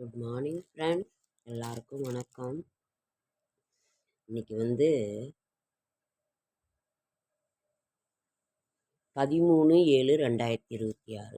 Good morning friends, எல்லாருக்கும் வணக்கம். இன்னைக்கு வந்து 13/7/2026.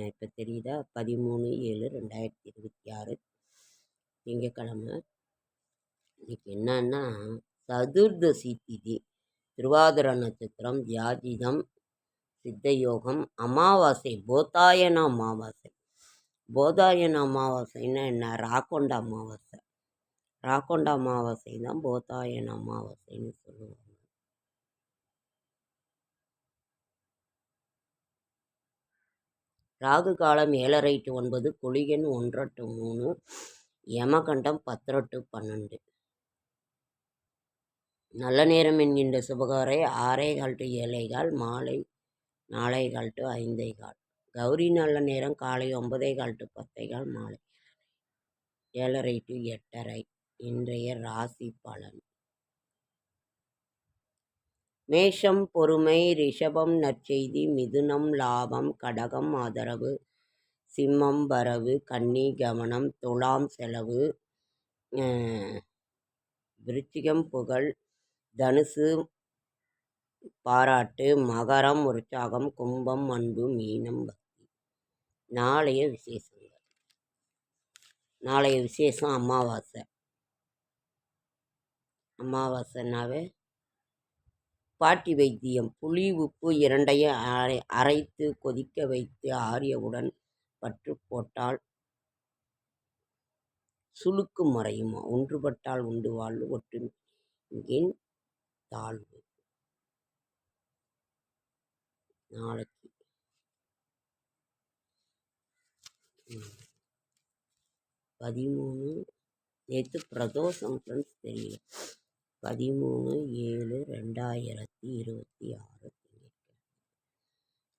இப்போ தெரியுதா? 13/7/2026 திங்கக்கிழமை. இன்னைக்கு என்னன்னா சதுர்தசி திதி, திருவாதிர நட்சத்திரம், தியாஜிதம், சித்தயோகம், அமாவாசை, போதாயன அமாவாசை. போதாயன அமாவாசைன்னா என்ன? ராக்கொண்ட அமாவாசை. ராக்கொண்ட அமாவாசை தான் போதாயன அமாவாசைன்னு சொல்லுவாங்க. ராகு காலம் 7:30 to 9, குளிகன் 1:30 to 3, யமகண்டம் 10:30 to 12. நல்ல நேரம் என்கின்ற சுபகாரை 6:15 to 7:15, மாலை 4:15 to 5:15. கௌரி நல்ல நேரம் காலை 9:15 to 10:15, மாலை 7:30 to 8:30. இன்றைய ராசி பலன்: மேஷம் பொறுமை, ரிஷபம் நற்செய்தி, மிதுனம் லாபம், கடகம் ஆதரவு, சிம்மம் வரவு, கன்னி கவனம், துலாம் செலவு, விருச்சிகம் புகழ், தனுசு பாராட்டு, மகரம் உற்சாகம், கும்பம் அன்பு, மீனம் பக்தி. நாளைய விசேஷங்கள். நாளைய விசேஷம் அமாவாசை. அமாவாசைனாவே பாட்டி வைத்தியம். புளி உப்பு இரண்டையும் அரைத்து கொதிக்க வைத்து ஆரியவுடன் பற்று போட்டால் சுளுக்கு மறையுமா. ஒன்றுபட்டால் உண்டு வாழ்வு, ஒற்றுமையின் தாழ்வு. நாளைக்கு 13 நேற்று பிரதோஷம் ஃப்ரெண்ட்ஸ், தெரியல. 13/7/2026.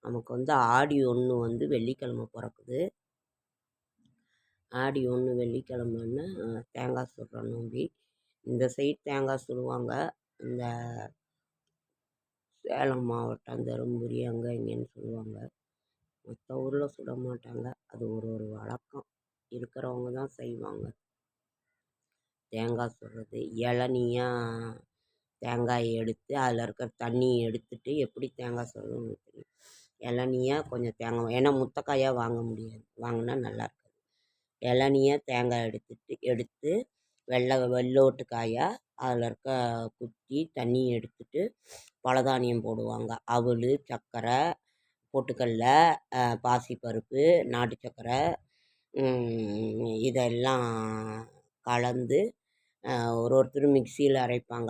நமக்கு வந்து ஆடி 1 வந்து வெள்ளிக்கிழமை பிறக்குது. ஆடி 1 வெள்ளிக்கிழமைன்னா தேங்காய் சுடுற நோம்பி. இந்த சைடு தேங்காய் சுடுவாங்க. இந்த சேலம் மாவட்டம், தருமபுரி, அங்கே இங்கேன்னு சொல்லுவாங்க. மற்ற ஊரில் சுட மாட்டாங்க. அது ஒரு வழக்கம். இருக்கிறவங்க தான் செய்வாங்க. தேங்காய் சுடுறது, இளநியாக தேங்காயை எடுத்து அதில் இருக்கிற தண்ணியை எடுத்துட்டு எப்படி தேங்காய் சுடணும்னு தெரியும். இளநியாக கொஞ்சம் தேங்காய், ஏன்னா முத்தைக்காயாக வாங்க முடியாது, வாங்கினா நல்லா இருக்காது. இளநியாக தேங்காய் எடுத்து வெள்ளோட்டு காயாக அதில் இருக்க குத்தி தண்ணி எடுத்துட்டு பலதானியம் போடுவாங்க. அவல், சர்க்கரை, பொட்டுக்கடல, பாசிப்பருப்பு, நாட்டு சர்க்கரை, இதெல்லாம் கலந்து ஒருத்தர் மிக்சியில் அரைப்பாங்க.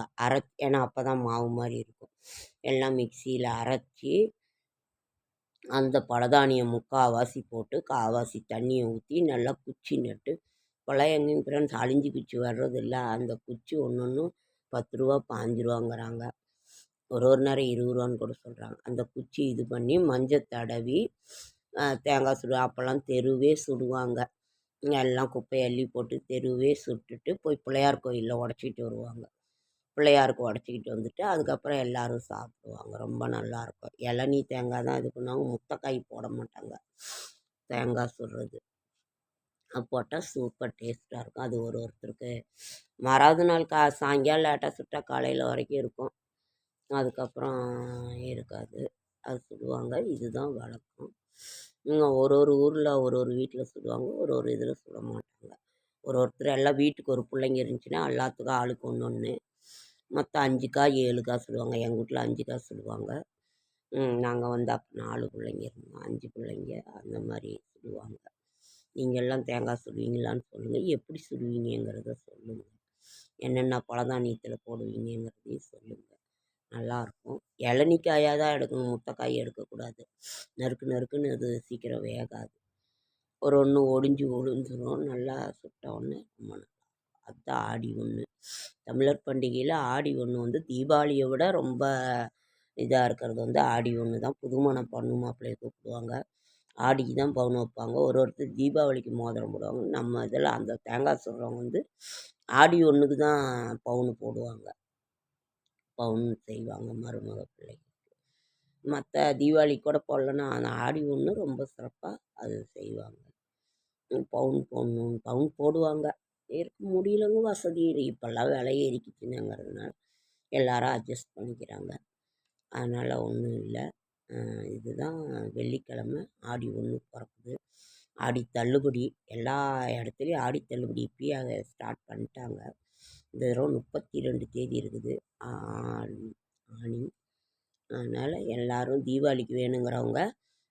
ஏன்னா அப்போ தான் மாவு மாதிரி இருக்கும். எல்லாம் மிக்சியில் அரைச்சி அந்த பலதானியம் முக்கால்வாசி போட்டு கால்வாசி தண்ணியை ஊற்றி நல்லா குச்சி நட்டு, இப்போல்லாம் எங்கேயும் ஃப்ரெண்ட்ஸ் அழிஞ்சு குச்சி வர்றதில்ல. அந்த குச்சி ஒன்று 10 ரூபா 15 ரூபாங்கிறாங்க. ஒரு நேரம் 20 ரூபான்னு கூட சொல்கிறாங்க. அந்த குச்சி இது பண்ணி மஞ்சள் தடவி தேங்காய் சுடு. அப்போல்லாம் தெருவே சுடுவாங்க. எல்லாம் குப்பையை அள்ளி போட்டு தெருவே சுட்டுட்டு போய் பிள்ளையார் கோயிலில் உடச்சிக்கிட்டு வருவாங்க. பிள்ளையாருக்கு உடச்சிக்கிட்டு வந்துட்டு அதுக்கப்புறம் எல்லோரும் சாப்பிடுவாங்க. ரொம்ப நல்லாயிருக்கும். இளநீ தேங்காய் தான் இது பண்ணுவாங்க. முத்தைக்காய் போட மாட்டாங்க. தேங்காய் சுடுறது போட்டால் சூப்பர் டேஸ்ட்டாக இருக்கும். அது ஒருத்தருக்கு மறாவது நாள் சாயங்காலம் லேட்டாக சுட்டால் காலையில் வரைக்கும் இருக்கும். அதுக்கப்புறம் இருக்காது. அது சுடுவாங்க. இதுதான் வழக்கம். ஒரு ஊரில் ஒரு வீட்டில் சுடுவாங்க, ஒரு இதில் சுட மாட்டாங்க. ஒருத்தர் எல்லாம் வீட்டுக்கு ஒரு பிள்ளைங்க இருந்துச்சுன்னா எல்லாத்துக்கும் ஆளுக்கு ஒன்று மொத்த 5 காய் 7 காய் சுடுவாங்க. எங்கள் வீட்டில் 5 காய் சுடுவாங்க. நாங்கள் வந்து அப்போ 4 பிள்ளைங்க இருந்தோம். 5 பிள்ளைங்க அந்த மாதிரி சுடுவாங்க. நீங்கள் எல்லாம் தேங்காய் சுடுவீங்களான்னு சொல்லுங்கள். எப்படி சுடுவீங்கிறத சொல்லுங்கள். என்னென்ன பலதானியத்தில் போடுவீங்கிறதையும் சொல்லுங்கள். நல்லாயிருக்கும். இளநிக்காயாக தான் எடுக்கணும், முத்தைக்காய் எடுக்கக்கூடாது. நறுக்குன்னு அது சீக்கிரம் வேகாது. ஒன்று ஒடிஞ்சிரும். நல்லா சுட்ட உடனே ரொம்ப நல்லா. அதுதான் ஆடி 1. தமிழர் பண்டிகையில் ஆடி 1 வந்து தீபாவளியை விட ரொம்ப இதாக இருக்கிறது வந்து ஆடி 1 தான். புதுமணம் பொண்ணு மாப்பிள்ளையை கூப்பிடுவாங்க. ஆடிக்கு தான் பவுன் வைப்பாங்க. ஒருத்தர் தீபாவளிக்கு மோதிரம் போடுவாங்க. நம்ம இதில் அந்த தேங்காய் சுடுறவங்க வந்து ஆடி 1க்கு தான் பவுன் போடுவாங்க. பவுன் செய்வாங்க மருமக பிள்ளைக்கு. மற்ற தீபாவளிக்கு கூட போடலன்னா அந்த ஆடி 1 ரொம்ப சிறப்பாக அது செய்வாங்க. பவுன் போடணும், பவுன் போடுவாங்க. இருக்க முடியலங்க, வசதி இப்போல்லாம் விலை ஏறிக்கிச்சுங்கிறதுனால எல்லாரும் அட்ஜஸ்ட் பண்ணிக்கிறாங்க. அதனால் ஒன்றும் இல்லை. இதுதான் வெள்ளிக்கிழமை ஆடி 1 பிறக்குது. ஆடி தள்ளுபடி எல்லா இடத்துலையும் ஆடி தள்ளுபடி இப்பயே அதை ஸ்டார்ட் பண்ணிட்டாங்க. இந்த தடவை 32 தேதி இருக்குது ஆனி. அதனால் எல்லோரும் தீபாவளிக்கு வேணுங்கிறவங்க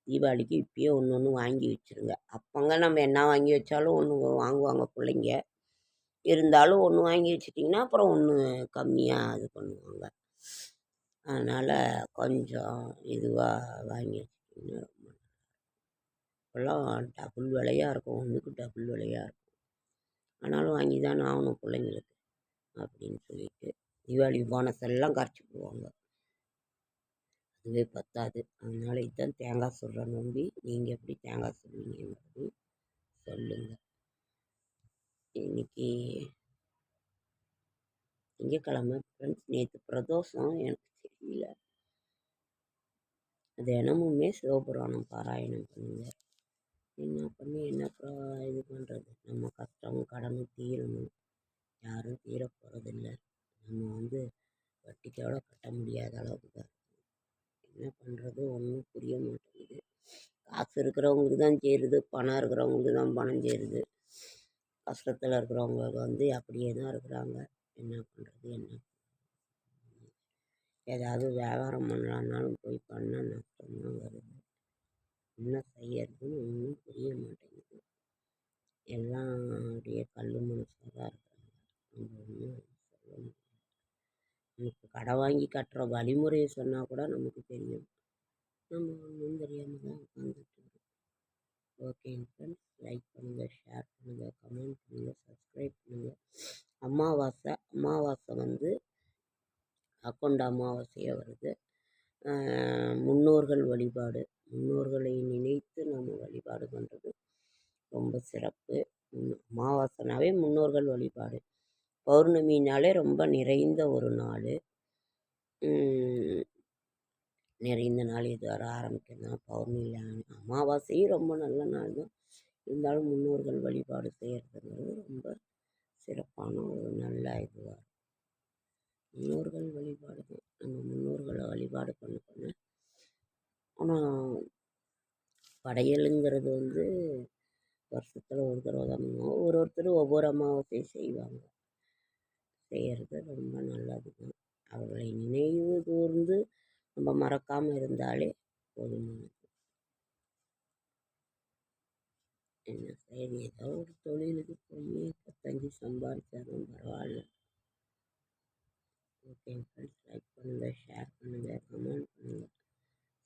தீபாவளிக்கு இப்பயே ஒன்று ஒன்று வாங்கி வச்சுருங்க. அப்போங்க நம்ம என்ன வாங்கி வச்சாலும் ஒன்று வாங்குவாங்க பிள்ளைங்க. இருந்தாலும் ஒன்று வாங்கி வச்சிட்டிங்கன்னா அப்புறம் ஒன்று கம்மியாக இது பண்ணுவாங்க. அதனால் கொஞ்சம் இதுவாக வாங்கி வச்சிட்டிங்கன்னா ரொம்ப இப்போல்லாம் டபுள் விலையாக இருக்கும், ஒன்றுக்கு டபுள் விலையாக இருக்கும். ஆனாலும் வாங்கி தானே ஆகணும் பிள்ளைங்களுக்கு அப்படின்னு சொல்லிட்டு தீபாவளி போனஸ் எல்லாம் கரைச்சி போடுவாங்க. அதுவே பத்தாது. அதனால் இதுதான் தேங்காய் சுடுற நோம்பி. நீங்கள் எப்படி தேங்காய் சுடுவீங்கங்கிறது சொல்லுங்கள். இன்றைக்கி திங்கக்கிழமை ஃப்ரெண்ட்ஸ். நேற்று பிரதோஷம், எனக்கு தெரியல. தினமுமே சிவபுராணம் பாராயணம் பண்ணுங்க. என்ன பண்ணி என்ன இது பண்ணுறது? நம்ம கஷ்டம் கடனும் தீரணும். யாரும் தீர போகிறதில்ல. நம்ம வட்டிக்கோட கட்ட முடியாத அளவுக்கு தான். என்ன பண்ணுறது ஒன்றும் புரிய மாட்டேங்குது. காசு இருக்கிறவங்களுக்கு தான் சேருது, பணம் இருக்கிறவங்களுக்கு தான் பணம் சேருது. கஷ்டத்தில் இருக்கிறவங்க அப்படியே தான் இருக்கிறாங்க. என்ன பண்ணுறது? ஏதாவது வியாபாரம் பண்ணலான்னாலும் போய் பண்ணால் நஷ்டம்தான் வருது. என்ன செய்யறதுன்னு ஒன்றும் புரிய மாட்டேங்குது. எல்லாம் அப்படியே கல் மனசாக தான் இருக்கிறாங்க. நம்ம ஒன்றும் சொல்ல முடியாது. நமக்கு கடன் வாங்கி கட்டுற வழிமுறையை சொன்னால் கூட நமக்கு தெரியும். நம்ம ஒன்றும் தெரியாமல் தான் உட்காந்துட்டு இருக்கோம். ஓகேங்க ஃப்ரெண்ட்ஸ், லைக் பண்ணுங்கள், ஷேர் பண்ணுங்கள், கமெண்ட் பண்ணுங்கள், சப்ஸ்கிரைப் பண்ணுங்கள். அமாவாசை அக்கொண்ட அமாவாசையாக வருது. முன்னோர்கள் வழிபாடு, முன்னோர்களை நினைத்து நம்ம வழிபாடு பண்ணுறது ரொம்ப சிறப்பு. அமாவாசைனாவே முன்னோர்கள் வழிபாடு. பௌர்ணமினாலே ரொம்ப நிறைந்த ஒரு நாள். நிறைந்த நாள் இது வர ஆரம்பிக்கிறதுனா பௌர்ணமியில். அமாவாசையும் ரொம்ப நல்ல நாள் தான். இருந்தாலும் முன்னோர்கள் வழிபாடு செய்கிறதுங்கிறது ரொம்ப சிறப்பான ஒரு நல்ல இதுவாக. முன்னோர்கள் வழிபாடு தான். நம்ம முன்னோர்களை வழிபாடு பண்ண ஆனால் படையலுங்கிறது வருஷத்தில் ஒரு தடவை தான் பண்ணுவோம். ஒருத்தரும் ஒவ்வொரு அமாவாசையும் செய்வாங்க. செய்கிறது ரொம்ப நல்லது தான். அவர்களை நினைவு கூர்ந்து நம்ம மறக்காமல் இருந்தாலே போதுமானது. என்ன சரி, ஏதோ ஒரு தொழிலுக்கு போய் 10 சம்பாதிச்சாலும் பரவாயில்ல. ஓகே ஃப்ரெண்ட்ஸ், லைக் பண்ணுங்கள், ஷேர் பண்ணுங்கள், கமெண்ட் பண்ணுங்கள்,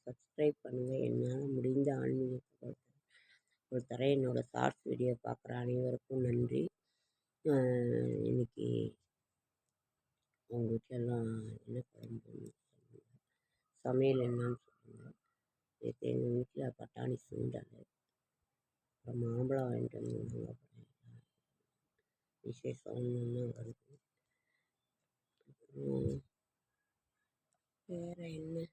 சப்ஸ்கிரைப் பண்ணுங்கள். என்னால் முடிந்த ஆன்மீக ஒரு தர என்னோடய ஷார்ட்ஸ் வீடியோ பார்க்குற அனைவருக்கும் நன்றி. இன்றைக்கி உங்கள் வீட்டிலலாம் என்ன குழம்புன்னு சொல்லுங்கள், சமையல் என்னன்னு சொல்லுங்கள். நேற்று எங்கள் வீட்டில் பட்டாணி சுண்டல், அப்புறம் மாம்பழம் வாங்கிட்டு வந்தாங்க. அப்புறம் விசேஷம் ஒன்று வருது. வேறு என்ன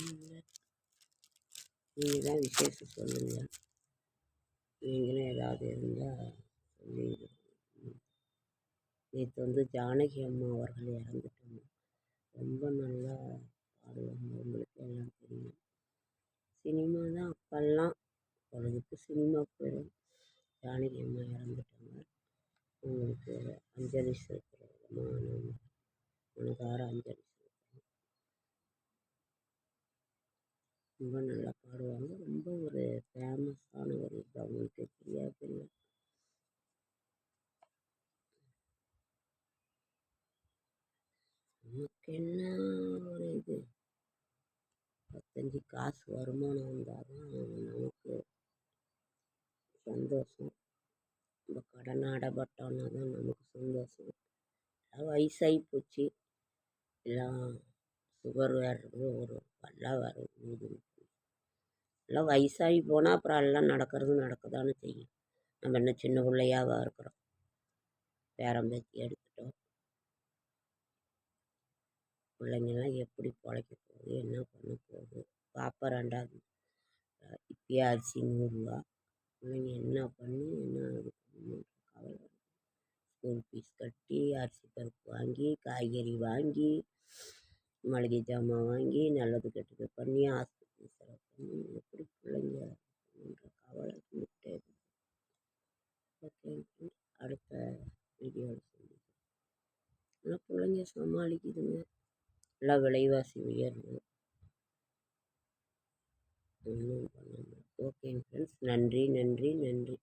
இல்லை, நீங்கள் தான் விசேஷம் சொல்லுங்கள். நீங்களும் ஏதாவது இருந்தால் சொல்லிடுங்க. நேற்று ஜானகி அம்மா அவர்கள் இறந்துட்டாங்க. ரொம்ப நல்லா பாடுவாங்க, உங்களுக்கு எல்லாம் தெரியும். சினிமா தான் அப்போல்லாம், பொழுதுக்கு சினிமா போயிடும். ஜானகி அம்மா இறந்துட்டாங்க. உங்களுக்கு அஞ்சலி செலுத்துகிற விதமாக மனதார அஞ்சலி செலுத்துகிறேன். ரொம்ப நல்லா பாடுவாங்க. ரொம்ப ஒரு ஃபேமஸான ஒரு இது, அவங்களுக்கு தெரியாது. நமக்கு என்ன ஒரு இது, 15 காசு வருமானம் வந்தால் தான் நமக்கு சந்தோஷம். நம்ம கடன் அடைபட்டோன்னா தான் நமக்கு சந்தோஷம். எல்லாம் வயசாகி போச்சு, எல்லாம் சுகர் வேறு ஒரு எல்லாம் வருது. எல்லாம் வயசாகி போனால் அப்புறம் எல்லாம் நடக்க தானே செய்யும். நம்ம என்ன சின்ன பிள்ளையாவா இருக்கிறோம்? பேரம்பேத்தி எடுத்துட்டோம். பிள்ளைங்கள்லாம் எப்படி பிழைக்க போகுது, என்ன பண்ண போகுது? பாப்பா 2வது இப்பயே அரிசி ரூ. 100. பிள்ளைங்க என்ன பண்ணி என்ன இது பண்ணணுன்ற கவலை. ஸ்கூல் ஃபீஸ் கட்டி, அரிசி பருப்பு வாங்கி, காய்கறி வாங்கி, மளிகை ஜாமான் வாங்கி, நல்லது கெட்டது பண்ணி, ஆஸ்பத்திரி செலவு பண்ணி, எப்படி பிள்ளைங்க கவலை இருந்துகிட்டே இருக்கு. ஓகே, அடுத்த வீடியோவில் சந்திக்கிறேன். ஆனால் பிள்ளைங்க சமாளிக்குதுங்க. எல்லாம் விலைவாசி உயர்வு. ஒன்றும் பண்ண முடியல. ஓகேங்க ஃப்ரெண்ட்ஸ், நன்றி நன்றி நன்றி.